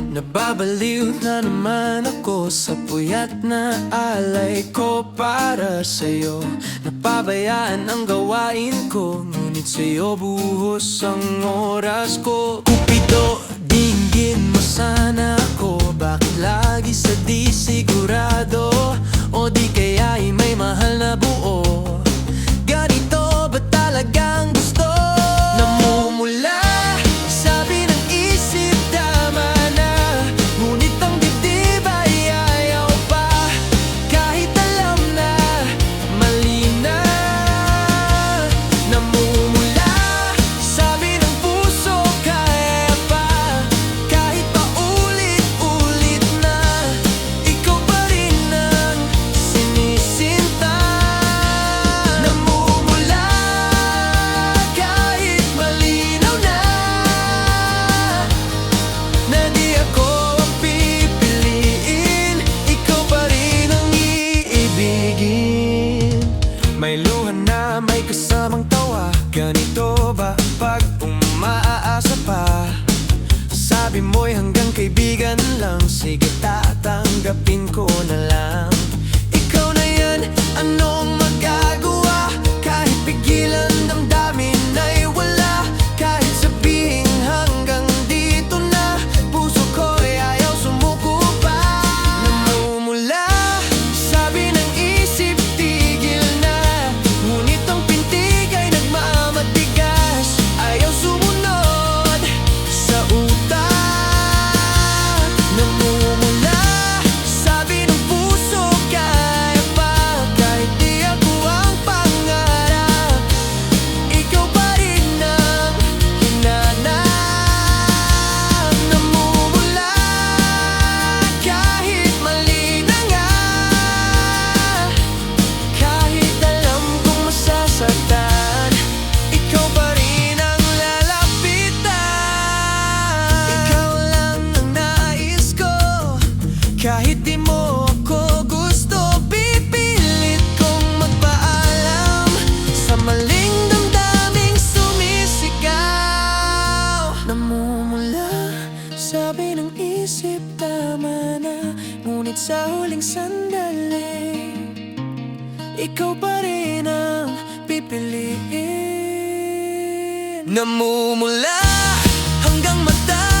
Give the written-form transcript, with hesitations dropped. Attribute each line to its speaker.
Speaker 1: Nababaliw na naman ako sa puyat na alay ko para sa'yo. Napabayaan ang gawain ko, ngunit sa'yo buhos ang oras ko. Cupido, dinggin mo sana ako. Bakit lagi sa di sigurado? O di kaya'y may mahal na buo? Ganito ba talagang gusto? Namumula sabi ng isip, tama na. Ngunit ang dibdib ay ayaw pa. Kahit alam na mali na. Namumula sabi ng puso, kaya pa. Kahit pa ulit-ulit na. Ikaw pa rin ang sinisinta. Namumula kahit malinaw na na di ako ang pipiliin. Ikaw pa rin ang iibigin. May luha na may kasamang tawa. Ganito ba pag umaaasa pa? Sabi mo'y hanggang kaibigan lang. Sige, tatanggapin ko na lang. Ikaw na yan, anong magagawa? Kahit pigilan damdamin ay wala. Kahit sabihin hanggang dito na, puso ko'y ayaw sumuko pa. Namumula sabi ng isip, tigil na. Ngunit ang pintig ay nagmamatigas. Ayaw sumunod sa utak. Namumula sabi ng puso, kaya pa. Kahit di ako ang pangarap, ikaw pa rin ang hinanap. Namumula kahit mali na nga. Kahit alam kong masasaktan, ikaw pa rin ang lalapitan. Ikaw lang ang nais ko. Kahit di mo ako gusto, pipilit kong magpaalam sa maling damdaming sumisigaw. Namumula sabi ng isip, tama na. Ngunit sa huling sandali, ikaw pa rin ang pipiliin. Namumula hanggang mata